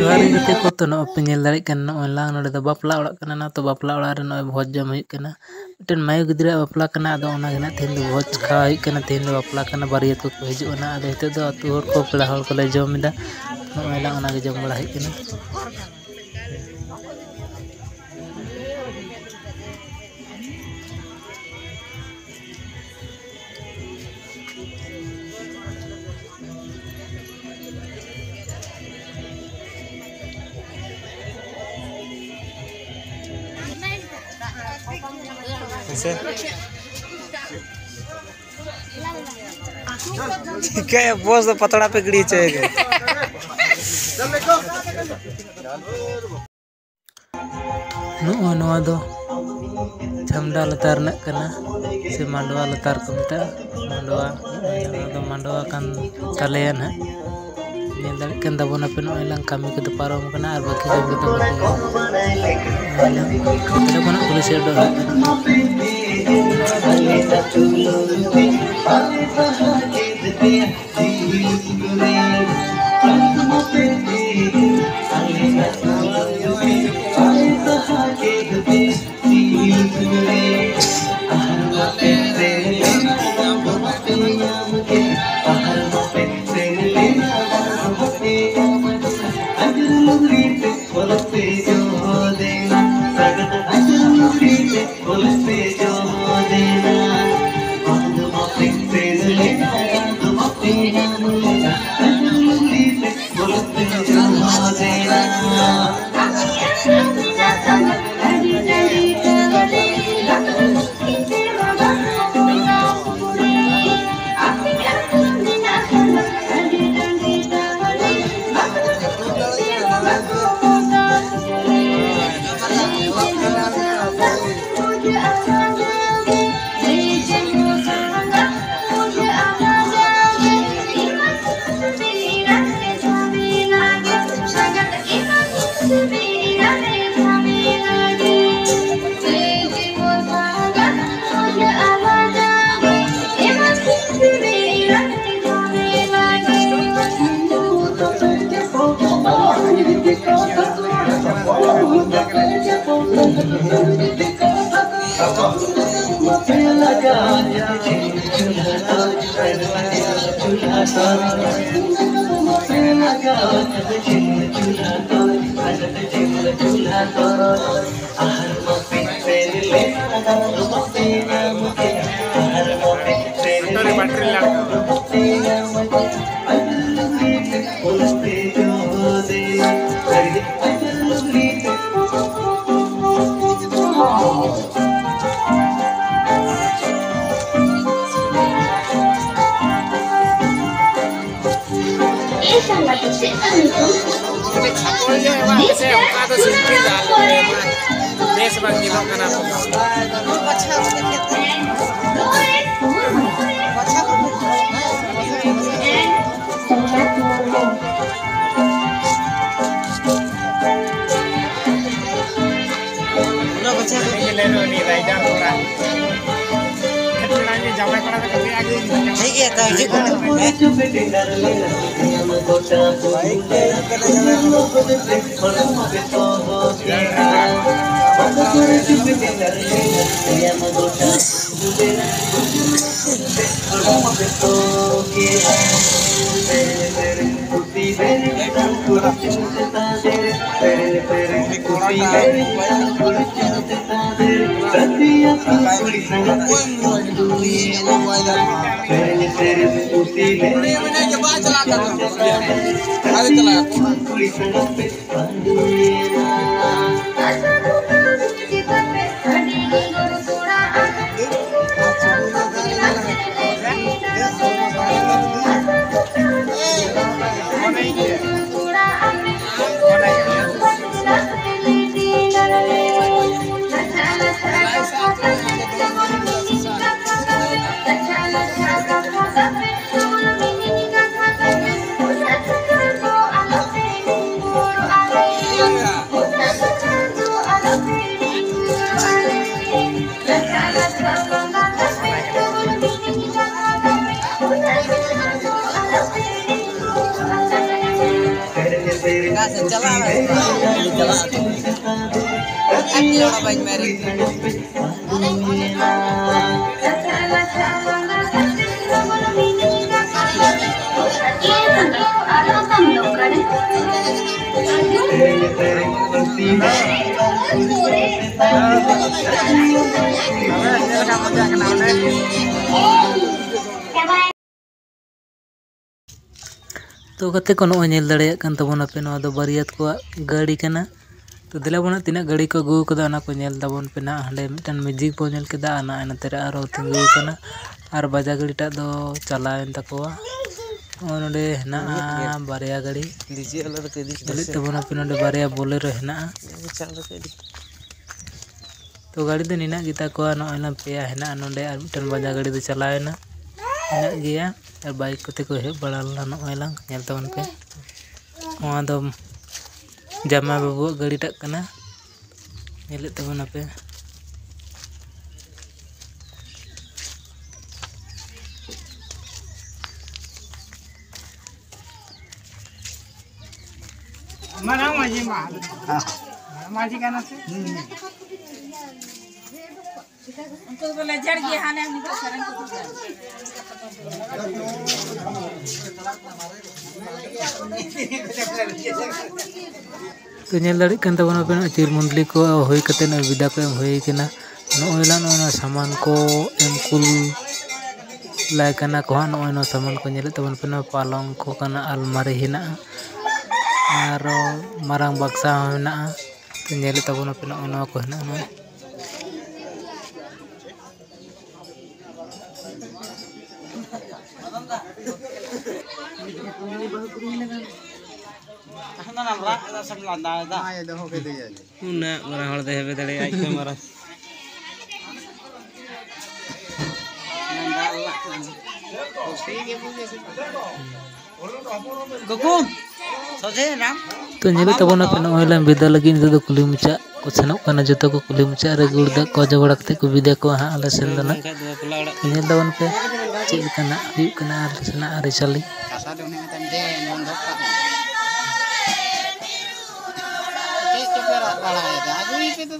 Johari गते को तो नो पे नेल दाड़े कन नो लांग नोडे द बापला ओड़ा कना ना तो बापला ओड़ा रे नो भोज जम हुई कना मिटन मायु गिद्रा बापला कना अदो ओना गना थेन दो भोज खा हुई कना थेन दो बापला कना बारियत को हिजु ना अदो हिते दो अतु हर को पेड़ा हर को ले जमिदा नो लांग ओना गे जम बड़ा हुई कना ठीक है बॉस तो पतड़ा पे गड़ी चाहिए नो दो छमडा लतार न कना से मांडवा लतार को मिटा मांडवा दो मांडवा कान तलेया न नेल दाड़े कन दबोना पे नो लांग कामी को तो पारम कना और बाकी सब तो बाकी बना पुलिस डो Thank you. तो कते को नोय नेल दाड़े कान तबोन पे नोआ दो बारियात को गाड़ी कना तो दिला बोना तिना गाड़ी को अगू कदा ना को नेल दाबोन पे ना हंडे मिटन मैजिक बो नेल केदा ना एनते रे आरो तिंगू कना आर बाजा गाड़ीटा दो चलावेन तकोवा नोडे हेना बारिया गाड़ी डीजे अलर के दी दिले तबोना पे नोडे बारिया बोलेरो हेना तो गाड़ी दो निना गीता को नोना पेया हेना नोडे आर मिटन बाजा गाड़ी दो चलावेना हेना गिया और बाइक कोते को हे बड़ाला नोयलां नेल तबोन पे वहां दो जामा बाबू गाड़ी टाक कना नेले तबोन पे mana maji mahal maji kana se उनको बोला जड़ गया हाने हमने को सरन को तो नेल दाड़ी कान तबोन पे चिर मुंडली को होई कते न विदा को एम होई कना नोयला नोना सामान को एम कुल लाय कना को नोयनो सामान को नेले तबोन पे न पालंग को कना अलमारी हेना आरो मारंग बक्सा हेना तो नेले तबोन पे नोना को हेना न una marang hol deh bedale ai ko marang gokun soje nam तो नेले तबोन पे नोयला बिदा लगी नितो कुली मुचा को सनोक कना जतो को कुली मुचा रे गुड़दा को जबड़ा कते को बिदा को हा आले सेन दना नेल तबोन पे चेक कना हुई कना आले सेना आरे चली asa de unih metan de nondok ka ke chopera bala ya agui pe to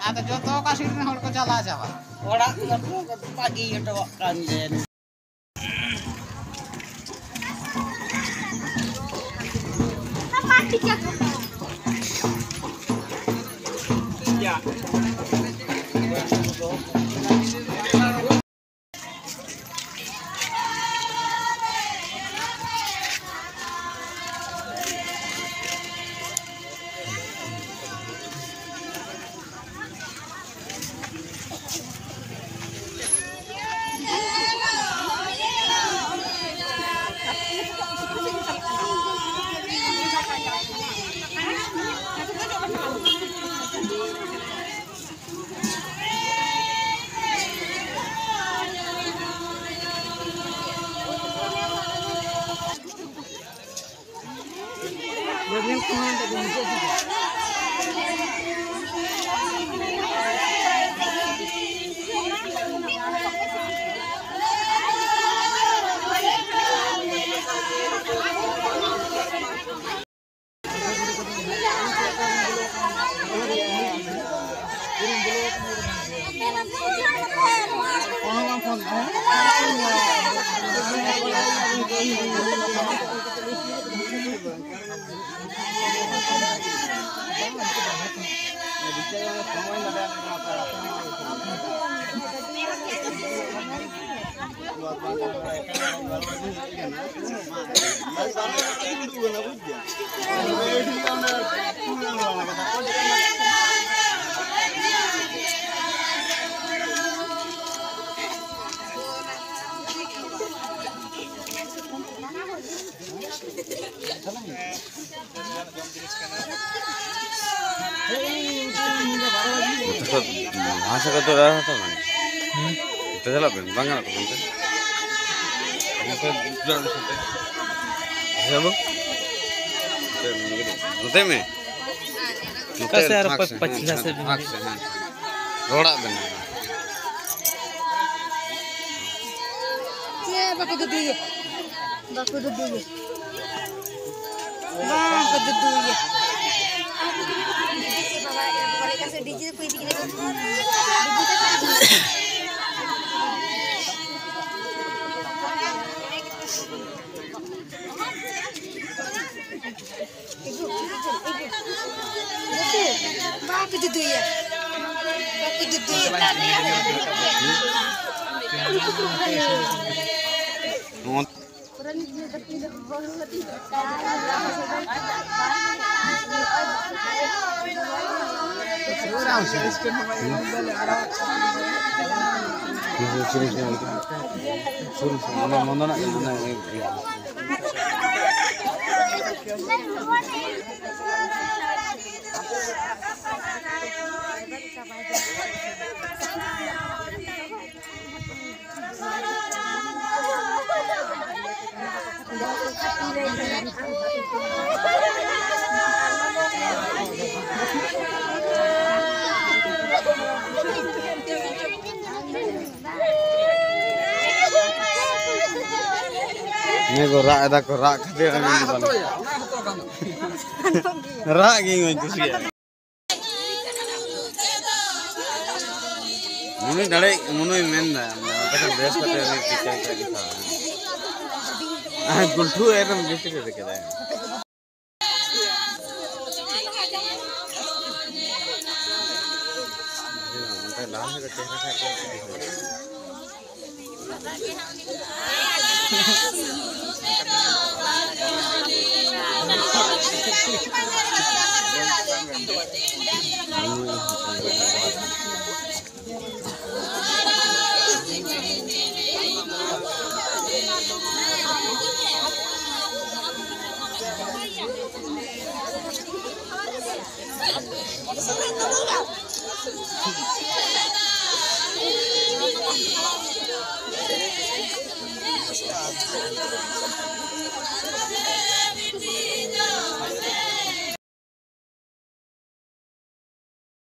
ada joto kasir hol ko chala jawa ora pagi itu kan den ya भाषा का तो रहा था मैंने तो चला बन बंगाल को बनते हैं नोते में कैसे यार पछिला से रोड़ा बने बाकी तो दिए बाकी तो दिए बाकी तो दिए बाबा का से डीजे कोई दिखे बाकी तो दिए बाकी तो दिए ये को राग को राग खाते हैं राग ही मैं कुछ है मुनी डरे मुनी मेन ना तो बेस करते हैं पिक्चर का दिखा गुल्टू एकदम जैसे के देखे जाए उनका डांस का चेहरा